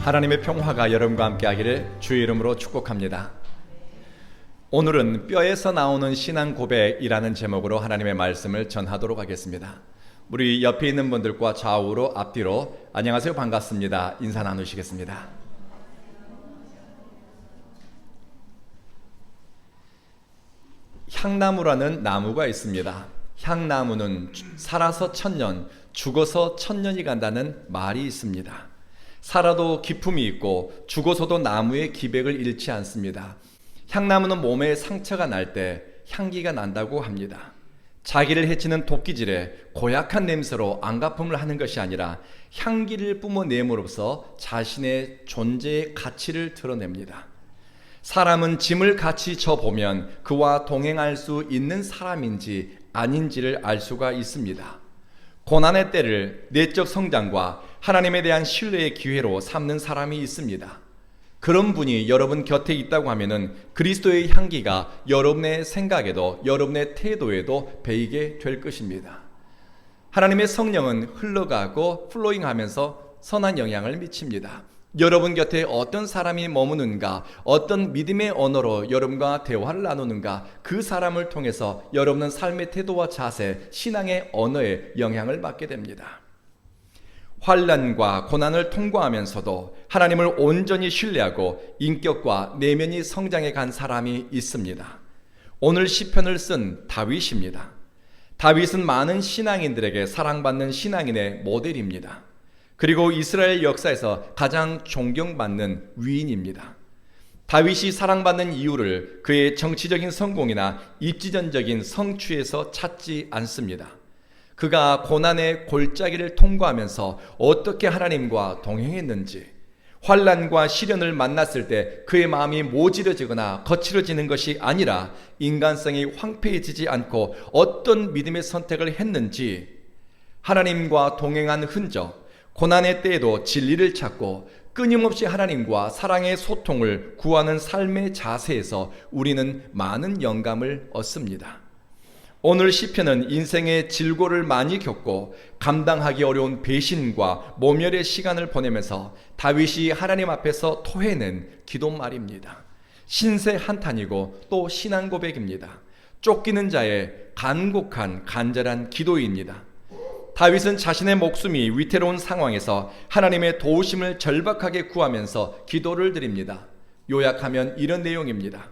하나님의 평화가 여러분과 함께 하기를 주의 이름으로 축복합니다. 오늘은 뼈에서 나오는 신앙 고백이라는 제목으로 하나님의 말씀을 전하도록 하겠습니다. 우리 옆에 있는 분들과 좌우로 앞뒤로 안녕하세요, 반갑습니다 인사 나누시겠습니다. 향나무라는 나무가 있습니다. 향나무는 살아서 1000년, 죽어서 1000년이 간다는 말이 있습니다. 살아도 기품이 있고 죽어서도 나무의 기백을 잃지 않습니다. 향나무는 몸에 상처가 날 때 향기가 난다고 합니다. 자기를 해치는 도끼질에 고약한 냄새로 안가품을 하는 것이 아니라 향기를 뿜어내므로써 자신의 존재의 가치를 드러냅니다. 사람은 짐을 같이 져보면 그와 동행할 수 있는 사람인지 아닌지를 알 수가 있습니다. 고난의 때를 내적 성장과 하나님에 대한 신뢰의 기회로 삼는 사람이 있습니다. 그런 분이 여러분 곁에 있다고 하면은 그리스도의 향기가 여러분의 생각에도 여러분의 태도에도 배이게 될 것입니다. 하나님의 성령은 흘러가고 플로잉하면서 선한 영향을 미칩니다. 여러분 곁에 어떤 사람이 머무는가, 어떤 믿음의 언어로 여러분과 대화를 나누는가, 그 사람을 통해서 여러분은 삶의 태도와 자세, 신앙의 언어에 영향을 받게 됩니다. 환난과 고난을 통과하면서도 하나님을 온전히 신뢰하고 인격과 내면이 성장해 간 사람이 있습니다. 오늘 시편을 쓴 다윗입니다. 다윗은 많은 신앙인들에게 사랑받는 신앙인의 모델입니다. 그리고 이스라엘 역사에서 가장 존경받는 위인입니다. 다윗이 사랑받는 이유를 그의 정치적인 성공이나 입지전적인 성취에서 찾지 않습니다. 그가 고난의 골짜기를 통과하면서 어떻게 하나님과 동행했는지, 환난과 시련을 만났을 때 그의 마음이 모질어지거나 거칠어지는 것이 아니라 인간성이 황폐해지지 않고 어떤 믿음의 선택을 했는지, 하나님과 동행한 흔적, 고난의 때에도 진리를 찾고 끊임없이 하나님과 사랑의 소통을 구하는 삶의 자세에서 우리는 많은 영감을 얻습니다. 오늘 시편은 인생의 질고를 많이 겪고 감당하기 어려운 배신과 모멸의 시간을 보내면서 다윗이 하나님 앞에서 토해낸 기도말입니다. 신세 한탄이고 또 신앙 고백입니다. 쫓기는 자의 간곡한 간절한 기도입니다. 다윗은 자신의 목숨이 위태로운 상황에서 하나님의 도우심을 절박하게 구하면서 기도를 드립니다. 요약하면 이런 내용입니다.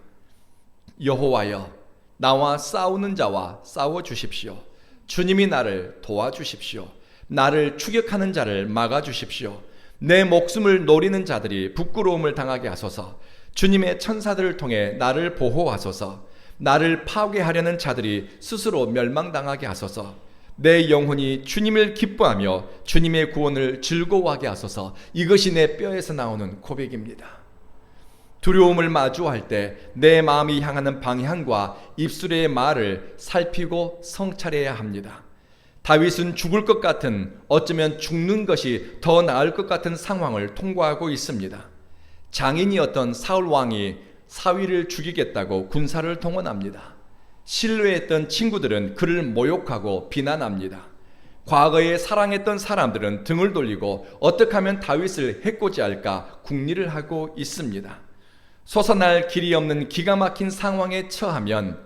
여호와여, 나와 싸우는 자와 싸워주십시오. 주님이 나를 도와주십시오. 나를 추격하는 자를 막아주십시오. 내 목숨을 노리는 자들이 부끄러움을 당하게 하소서. 주님의 천사들을 통해 나를 보호하소서. 나를 파괴하려는 자들이 스스로 멸망당하게 하소서. 내 영혼이 주님을 기뻐하며 주님의 구원을 즐거워하게 하소서. 이것이 내 뼈에서 나오는 고백입니다. 두려움을 마주할 때 내 마음이 향하는 방향과 입술의 말을 살피고 성찰해야 합니다. 다윗은 죽을 것 같은, 어쩌면 죽는 것이 더 나을 것 같은 상황을 통과하고 있습니다. 장인이었던 사울 왕이 사위를 죽이겠다고 군사를 동원합니다. 신뢰했던 친구들은 그를 모욕하고 비난합니다. 과거에 사랑했던 사람들은 등을 돌리고 어떻게 하면 다윗을 해코지할까 궁리를 하고 있습니다. 솟아날 길이 없는 기가 막힌 상황에 처하면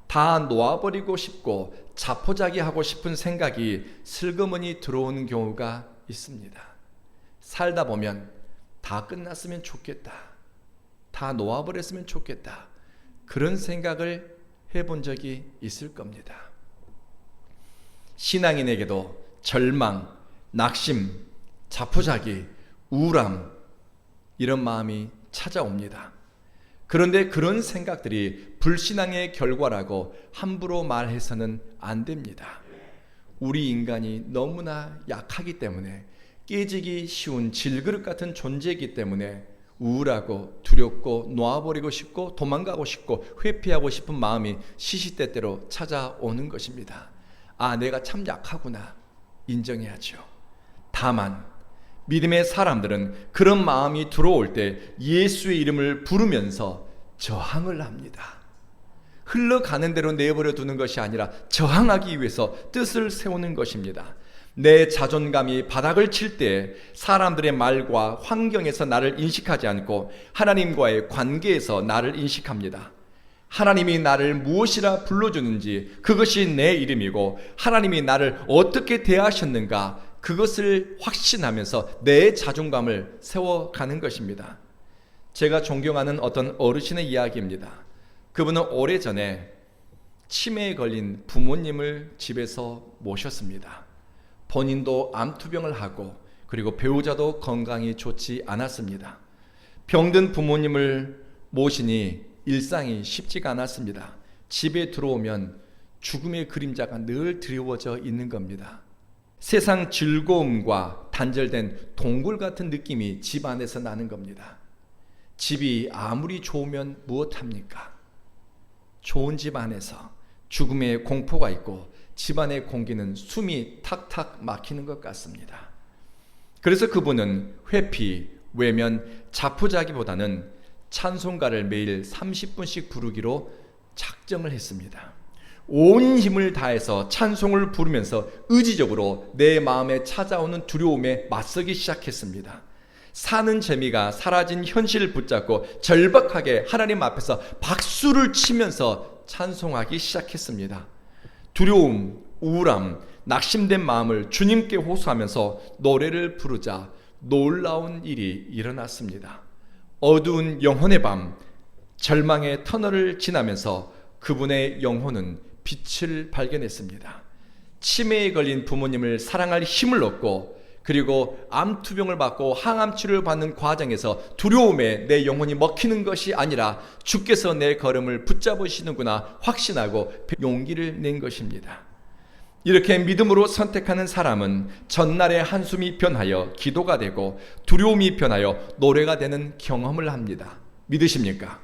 다 놓아버리고 싶고 자포자기하고 싶은 생각이 슬그머니 들어오는 경우가 있습니다. 살다 보면 다 끝났으면 좋겠다, 다 놓아버렸으면 좋겠다, 그런 생각을 해본 적이 있을 겁니다. 신앙인에게도 절망, 낙심, 자포자기, 우울함, 이런 마음이 찾아옵니다. 그런데 그런 생각들이 불신앙의 결과라고 함부로 말해서는 안 됩니다. 우리 인간이 너무나 약하기 때문에, 깨지기 쉬운 질그릇 같은 존재이기 때문에 우울하고 두렵고 놓아버리고 싶고 도망가고 싶고 회피하고 싶은 마음이 시시때때로 찾아오는 것입니다. 아, 내가 참 약하구나 인정해야죠. 다만 믿음의 사람들은 그런 마음이 들어올 때 예수의 이름을 부르면서 저항을 합니다. 흘러가는 대로 내버려 두는 것이 아니라 저항하기 위해서 뜻을 세우는 것입니다. 내 자존감이 바닥을 칠 때 사람들의 말과 환경에서 나를 인식하지 않고 하나님과의 관계에서 나를 인식합니다. 하나님이 나를 무엇이라 불러주는지 그것이 내 이름이고 하나님이 나를 어떻게 대하셨는가 그것을 확신하면서 내 자존감을 세워가는 것입니다. 제가 존경하는 어떤 어르신의 이야기입니다. 그분은 오래전에 치매에 걸린 부모님을 집에서 모셨습니다. 본인도 암투병을 하고 그리고 배우자도 건강이 좋지 않았습니다. 병든 부모님을 모시니 일상이 쉽지가 않았습니다. 집에 들어오면 죽음의 그림자가 늘 드리워져 있는 겁니다. 세상 즐거움과 단절된 동굴 같은 느낌이 집 안에서 나는 겁니다. 집이 아무리 좋으면 무엇합니까? 좋은 집 안에서 죽음의 공포가 있고 집안의 공기는 숨이 탁탁 막히는 것 같습니다. 그래서 그분은 회피, 외면, 자포자기보다는 찬송가를 매일 30분씩 부르기로 작정을 했습니다. 온 힘을 다해서 찬송을 부르면서 의지적으로 내 마음에 찾아오는 두려움에 맞서기 시작했습니다. 사는 재미가 사라진 현실을 붙잡고 절박하게 하나님 앞에서 박수를 치면서 찬송하기 시작했습니다. 두려움, 우울함, 낙심된 마음을 주님께 호소하면서 노래를 부르자 놀라운 일이 일어났습니다. 어두운 영혼의 밤, 절망의 터널을 지나면서 그분의 영혼은 빛을 발견했습니다. 치매에 걸린 부모님을 사랑할 힘을 얻고 그리고 암투병을 받고 항암 치료를 받는 과정에서 두려움에 내 영혼이 먹히는 것이 아니라 주께서 내 걸음을 붙잡으시는구나 확신하고 용기를 낸 것입니다. 이렇게 믿음으로 선택하는 사람은 전날의 한숨이 변하여 기도가 되고 두려움이 변하여 노래가 되는 경험을 합니다. 믿으십니까?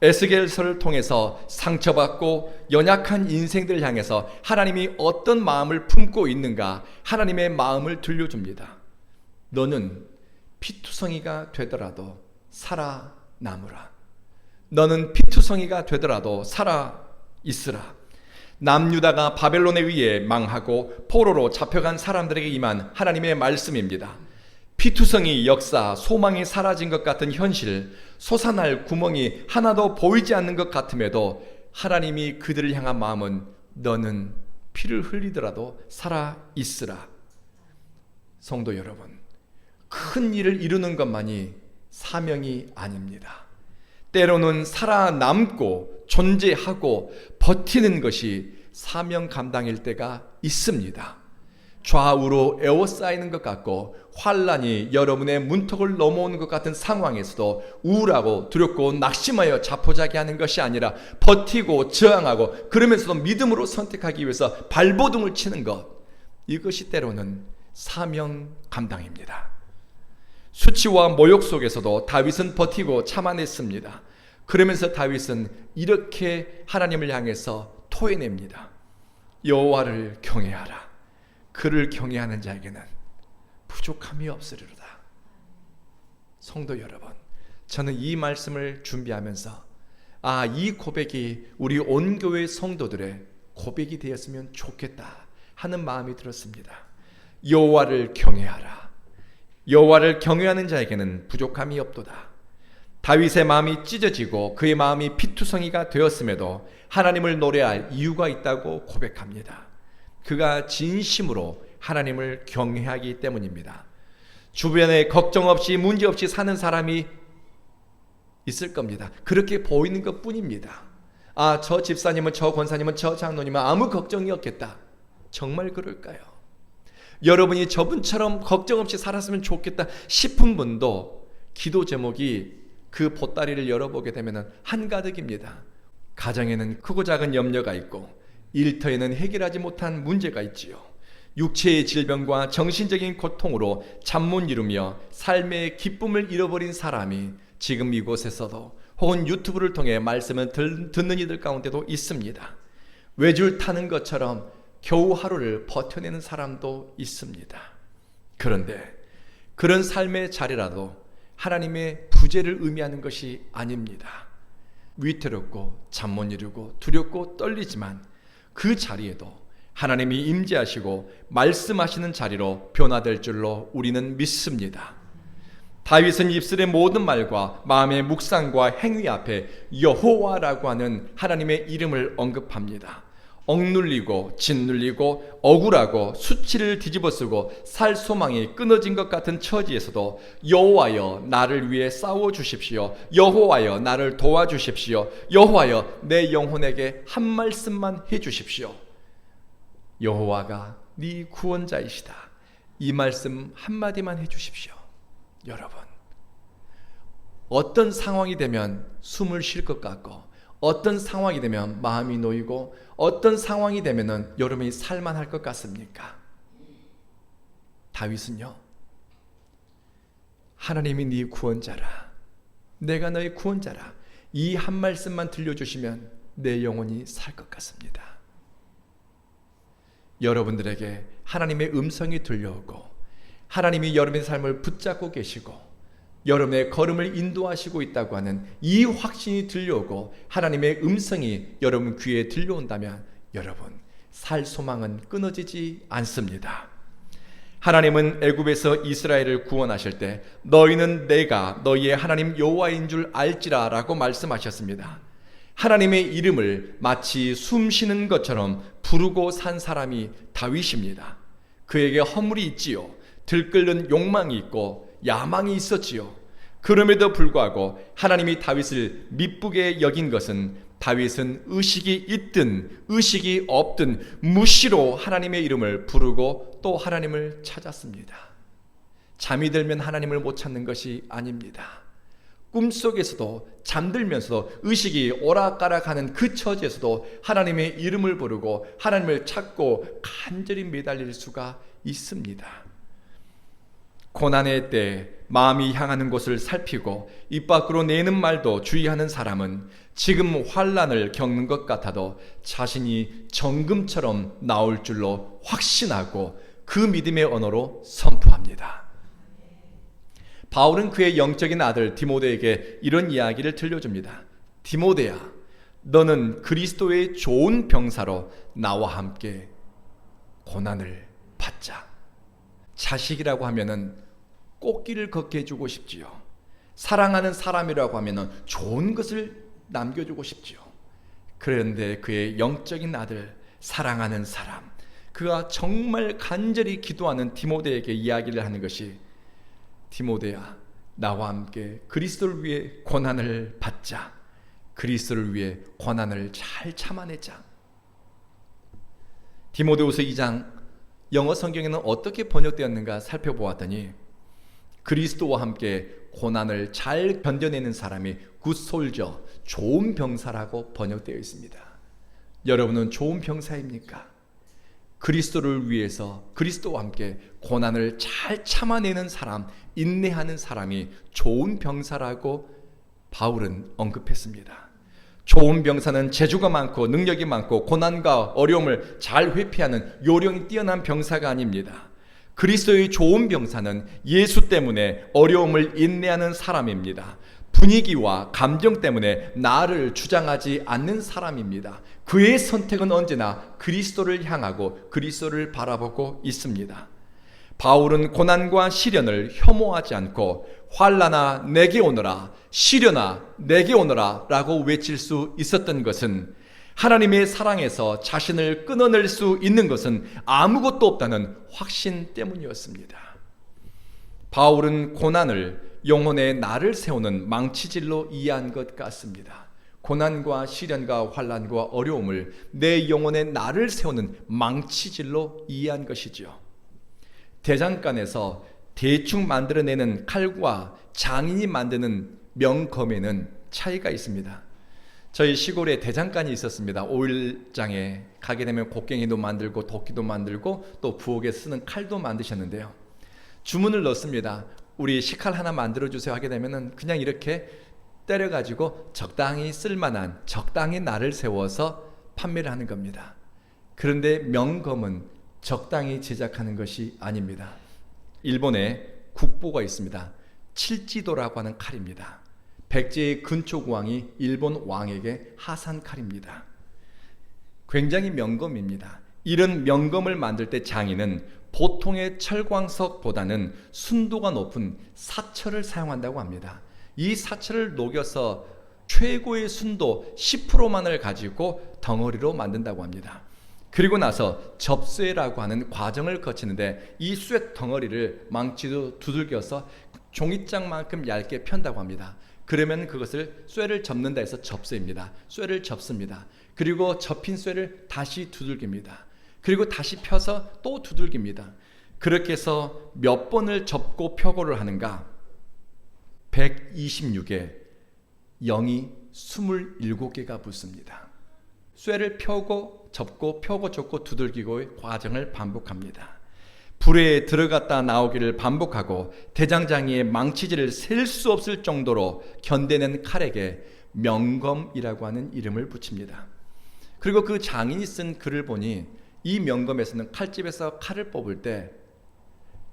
에스겔서를 통해서 상처받고 연약한 인생들을 향해서 하나님이 어떤 마음을 품고 있는가 하나님의 마음을 들려줍니다. 너는 피투성이가 되더라도 살아남으라. 너는 피투성이가 되더라도 살아있으라. 남유다가 바벨론에 의해 망하고 포로로 잡혀간 사람들에게 임한 하나님의 말씀입니다. 피투성이 역사, 소망이 사라진 것 같은 현실, 솟아날 구멍이 하나도 보이지 않는 것 같음에도 하나님이 그들을 향한 마음은 너는 피를 흘리더라도 살아있으라. 성도 여러분, 큰 일을 이루는 것만이 사명이 아닙니다. 때로는 살아남고 존재하고 버티는 것이 사명 감당일 때가 있습니다. 좌우로 에워싸이는 것 같고 환란이 여러분의 문턱을 넘어오는 것 같은 상황에서도 우울하고 두렵고 낙심하여 자포자기하는 것이 아니라 버티고 저항하고 그러면서도 믿음으로 선택하기 위해서 발버둥을 치는 것, 이것이 때로는 사명 감당입니다. 수치와 모욕 속에서도 다윗은 버티고 참아냈습니다. 그러면서 다윗은 이렇게 하나님을 향해서 토해냅니다. 여호와를 경외하라. 그를 경외하는 자에게는 부족함이 없으리로다. 성도 여러분, 저는 이 말씀을 준비하면서 이 고백이 우리 온 교회 성도들의 고백이 되었으면 좋겠다 하는 마음이 들었습니다. 여호와를 경외하라. 여호와를 경외하는 자에게는 부족함이 없도다. 다윗의 마음이 찢어지고 그의 마음이 피투성이가 되었음에도 하나님을 노래할 이유가 있다고 고백합니다. 그가 진심으로 하나님을 경외하기 때문입니다. 주변에 걱정 없이 문제 없이 사는 사람이 있을 겁니다. 그렇게 보이는 것 뿐입니다. 저 집사님은, 저 권사님은, 저 장로님은 아무 걱정이 없겠다. 정말 그럴까요? 여러분이 저분처럼 걱정 없이 살았으면 좋겠다 싶은 분도 기도 제목이 그 보따리를 열어보게 되면 한가득입니다. 가정에는 크고 작은 염려가 있고 일터에는 해결하지 못한 문제가 있지요. 육체의 질병과 정신적인 고통으로 잠 못 이루며 삶의 기쁨을 잃어버린 사람이 지금 이곳에서도 혹은 유튜브를 통해 말씀을 듣는 이들 가운데도 있습니다. 외줄 타는 것처럼 겨우 하루를 버텨내는 사람도 있습니다. 그런데 그런 삶의 자리라도 하나님의 부재를 의미하는 것이 아닙니다. 위태롭고 잠 못 이루고 두렵고 떨리지만 그 자리에도 하나님이 임재하시고 말씀하시는 자리로 변화될 줄로 우리는 믿습니다. 다윗은 입술의 모든 말과 마음의 묵상과 행위 앞에 여호와라고 하는 하나님의 이름을 언급합니다. 억눌리고 짓눌리고 억울하고 수치를 뒤집어쓰고 살 소망이 끊어진 것 같은 처지에서도 여호와여 나를 위해 싸워주십시오. 여호와여 나를 도와주십시오. 여호와여 내 영혼에게 한 말씀만 해주십시오. 여호와가 네 구원자이시다. 이 말씀 한마디만 해주십시오. 여러분, 어떤 상황이 되면 숨을 쉴 것 같고 어떤 상황이 되면 마음이 놓이고 어떤 상황이 되면 여러분이 살만할 것 같습니까? 다윗은요, 하나님이 네 구원자라, 내가 너의 구원자라, 이 한 말씀만 들려주시면 내 영혼이 살 것 같습니다. 여러분들에게 하나님의 음성이 들려오고 하나님이 여러분의 삶을 붙잡고 계시고 여러분의 걸음을 인도하시고 있다고 하는 이 확신이 들려오고 하나님의 음성이 여러분 귀에 들려온다면 여러분, 살 소망은 끊어지지 않습니다. 하나님은 애굽에서 이스라엘을 구원하실 때 너희는 내가 너희의 하나님 여호와인 줄 알지라 라고 말씀하셨습니다. 하나님의 이름을 마치 숨쉬는 것처럼 부르고 산 사람이 다윗입니다. 그에게 허물이 있지요. 들끓는 욕망이 있고 야망이 있었지요. 그럼에도 불구하고 하나님이 다윗을 미쁘게 여긴 것은 다윗은 의식이 있든 의식이 없든 무시로 하나님의 이름을 부르고 또 하나님을 찾았습니다. 잠이 들면 하나님을 못 찾는 것이 아닙니다. 꿈속에서도 잠들면서도 의식이 오락가락하는 그 처지에서도 하나님의 이름을 부르고 하나님을 찾고 간절히 매달릴 수가 있습니다. 고난의 때 마음이 향하는 곳을 살피고 입 밖으로 내는 말도 주의하는 사람은 지금 환난을 겪는 것 같아도 자신이 정금처럼 나올 줄로 확신하고 그 믿음의 언어로 선포합니다. 바울은 그의 영적인 아들 디모데에게 이런 이야기를 들려줍니다. 디모데야, 너는 그리스도의 좋은 병사로 나와 함께 고난을 받자. 자식이라고 하면은 꽃길을 걷게 해주고 싶지요. 사랑하는 사람이라고 하면은 좋은 것을 남겨주고 싶지요. 그런데 그의 영적인 아들, 사랑하는 사람, 그가 정말 간절히 기도하는 디모데에게 이야기를 하는 것이 디모데야, 나와 함께 그리스도를 위해 고난을 받자. 그리스도를 위해 고난을 잘 참아내자. 디모데후서 2장 영어 성경에는 어떻게 번역되었는가 살펴보았더니 그리스도와 함께 고난을 잘 견뎌내는 사람이 굿솔저, 좋은 병사라고 번역되어 있습니다. 여러분은 좋은 병사입니까? 그리스도를 위해서 그리스도와 함께 고난을 잘 참아내는 사람, 인내하는 사람이 좋은 병사라고 바울은 언급했습니다. 좋은 병사는 재주가 많고 능력이 많고 고난과 어려움을 잘 회피하는 요령이 뛰어난 병사가 아닙니다. 그리스도의 좋은 병사는 예수 때문에 어려움을 인내하는 사람입니다. 분위기와 감정 때문에 나를 주장하지 않는 사람입니다. 그의 선택은 언제나 그리스도를 향하고 그리스도를 바라보고 있습니다. 바울은 고난과 시련을 혐오하지 않고 환난아 내게 오너라, 시련아 내게 오너라 라고 외칠 수 있었던 것은 하나님의 사랑에서 자신을 끊어낼 수 있는 것은 아무것도 없다는 확신 때문이었습니다. 바울은 고난을 영혼의 나를 세우는 망치질로 이해한 것 같습니다. 고난과 시련과 환난과 어려움을 내 영혼의 나를 세우는 망치질로 이해한 것이죠. 대장간에서 대충 만들어내는 칼과 장인이 만드는 명검에는 차이가 있습니다. 저희 시골에 대장간이 있었습니다. 오일장에 가게 되면 곡괭이도 만들고 도끼도 만들고 또 부엌에 쓰는 칼도 만드셨는데요. 주문을 넣습니다. 우리 식칼 하나 만들어주세요 하게 되면은 그냥 이렇게 때려가지고 적당히 쓸만한, 적당히 날을 세워서 판매를 하는 겁니다. 그런데 명검은 적당히 제작하는 것이 아닙니다. 일본에 국보가 있습니다. 칠지도라고 하는 칼입니다. 백제의 근초고왕이 일본 왕에게 하산 칼입니다. 굉장히 명검입니다. 이런 명검을 만들 때 장인은 보통의 철광석보다는 순도가 높은 사철을 사용한다고 합니다. 이 사철을 녹여서 최고의 순도 10%만을 가지고 덩어리로 만든다고 합니다. 그리고 나서 접쇠라고 하는 과정을 거치는데 이 쇠 덩어리를 망치로 두들겨서 종이장만큼 얇게 편다고 합니다. 그러면 그것을 쇠를 접는다 해서 접쇠입니다. 쇠를 접습니다. 그리고 접힌 쇠를 다시 두들깁니다. 그리고 다시 펴서 또 두들깁니다. 그렇게 해서 몇 번을 접고 펴고를 하는가? 126에 0이 27개가 붙습니다. 쇠를 펴고 접고 펴고 접고 두들기고의 과정을 반복합니다. 불에 들어갔다 나오기를 반복하고 대장장이의 망치질을 셀 수 없을 정도로 견뎌낸 칼에게 명검이라고 하는 이름을 붙입니다. 그리고 그 장인이 쓴 글을 보니 이 명검에서는 칼집에서 칼을 뽑을 때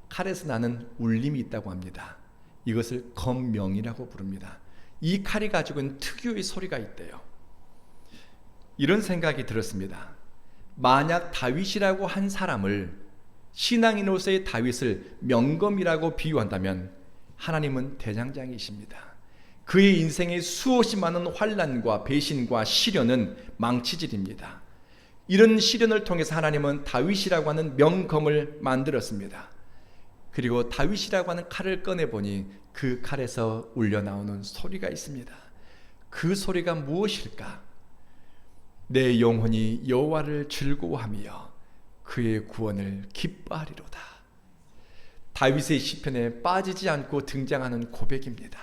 칼에서 나는 울림이 있다고 합니다. 이것을 검명이라고 부릅니다. 이 칼이 가지고 있는 특유의 소리가 있대요. 이런 생각이 들었습니다. 만약 다윗이라고 한 사람을, 신앙인으로서의 다윗을 명검이라고 비유한다면 하나님은 대장장이십니다. 그의 인생의 수없이 많은 환난과 배신과 시련은 망치질입니다. 이런 시련을 통해서 하나님은 다윗이라고 하는 명검을 만들었습니다. 그리고 다윗이라고 하는 칼을 꺼내보니 그 칼에서 울려나오는 소리가 있습니다. 그 소리가 무엇일까? 내 영혼이 여호와를 즐거워하며 그의 구원을 기뻐하리로다. 다윗의 시편에 빠지지 않고 등장하는 고백입니다.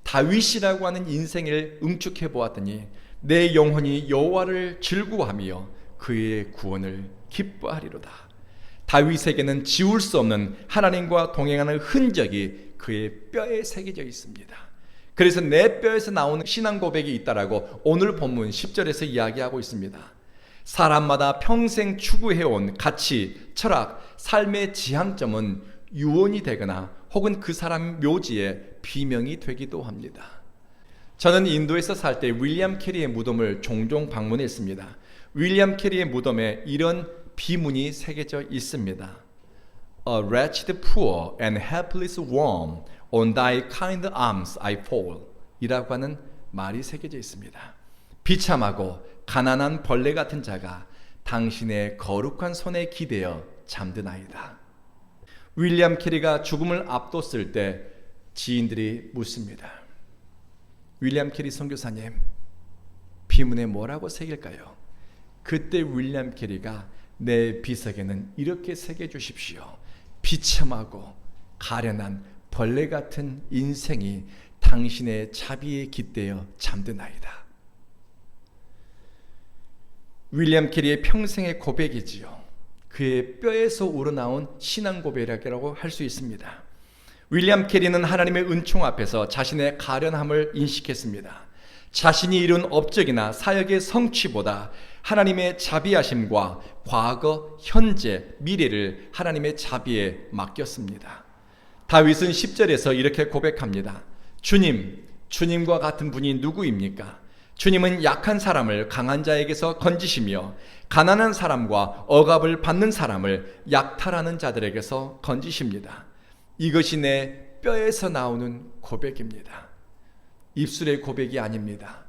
다윗이라고 하는 인생을 응축해 보았더니 내 영혼이 여호와를 즐거워하며 그의 구원을 기뻐하리로다. 다윗에게는 지울 수 없는 하나님과 동행하는 흔적이 그의 뼈에 새겨져 있습니다. 그래서 내 뼈에서 나오는 신앙 고백이 있다라고 오늘 본문 10절에서 이야기하고 있습니다. 사람마다 평생 추구해온 가치, 철학, 삶의 지향점은 유언이 되거나 혹은 그 사람 묘지에 비명이 되기도 합니다. 저는 인도에서 살 때 윌리엄 캐리의 무덤을 종종 방문했습니다. 윌리엄 캐리의 무덤에 이런 비문이 새겨져 있습니다. A wretched poor and helpless worm, on thy kind arms I fall 이라고 하는 말이 새겨져 있습니다. 비참하고 가난한 벌레 같은 자가 당신의 거룩한 손에 기대어 잠드나이다. 윌리엄 캐리가 죽음을 앞뒀을 때 지인들이 묻습니다. 윌리엄 캐리 선교사님, 비문에 뭐라고 새길까요? 그때 윌리엄 캐리가 내 비석에는 이렇게 새겨주십시오. 비참하고 가련한 벌레 같은 인생이 당신의 자비에 깃대어 잠드나이다. 윌리엄 캐리의 평생의 고백이지요. 그의 뼈에서 우러나온 신앙 고백이라고 할 수 있습니다. 윌리엄 캐리는 하나님의 은총 앞에서 자신의 가련함을 인식했습니다. 자신이 이룬 업적이나 사역의 성취보다 하나님의 자비하심과 과거, 현재, 미래를 하나님의 자비에 맡겼습니다. 다윗은 10절에서 이렇게 고백합니다. 주님, 주님과 같은 분이 누구입니까? 주님은 약한 사람을 강한 자에게서 건지시며 가난한 사람과 억압을 받는 사람을 약탈하는 자들에게서 건지십니다. 이것이 내 뼈에서 나오는 고백입니다. 입술의 고백이 아닙니다.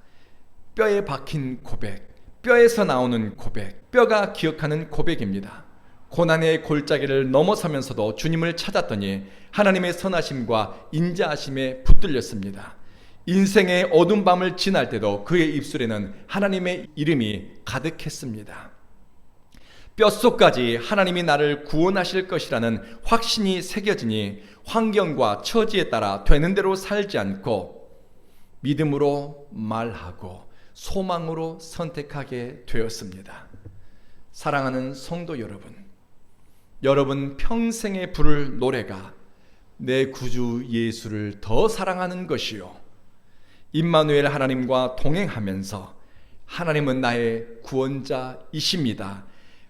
뼈에 박힌 고백, 뼈에서 나오는 고백, 뼈가 기억하는 고백입니다. 고난의 골짜기를 넘어서면서도 주님을 찾았더니 하나님의 선하심과 인자하심에 붙들렸습니다. 인생의 어두운 밤을 지날 때도 그의 입술에는 하나님의 이름이 가득했습니다. 뼛속까지 하나님이 나를 구원하실 것이라는 확신이 새겨지니 환경과 처지에 따라 되는 대로 살지 않고 믿음으로 말하고 소망으로 선택하게 되었습니다. 사랑하는 성도 여러분, 여러분 평생에 부를 노래가 내 구주 예수를 더 사랑하는 것이요, 임마누엘 하나님과 동행하면서 하나님은 나의 구원자이십니다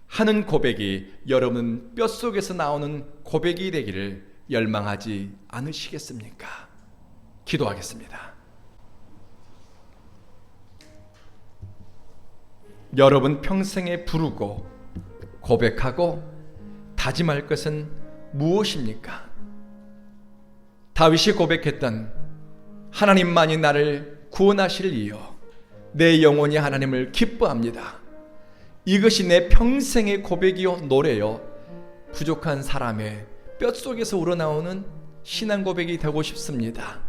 하는 고백이 여러분 뼛속에서 나오는 고백이 되기를 열망하지 않으시겠습니까? 기도하겠습니다. 여러분 평생에 부르고 고백하고 다짐할 것은 무엇입니까? 다윗이 고백했던 하나님만이 나를 구원하실 이요 내 영혼이 하나님을 기뻐합니다. 이것이 내 평생의 고백이요 노래요 부족한 사람의 뼛속에서 우러나오는 신앙 고백이 되고 싶습니다.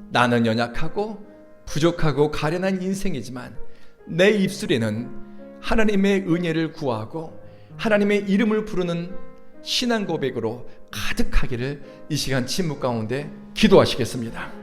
나는 연약하고 부족하고 가련한 인생이지만 내 입술에는 하나님의 은혜를 구하고 하나님의 이름을 부르는 신앙 고백으로 가득하기를 이 시간 침묵 가운데 기도하시겠습니다.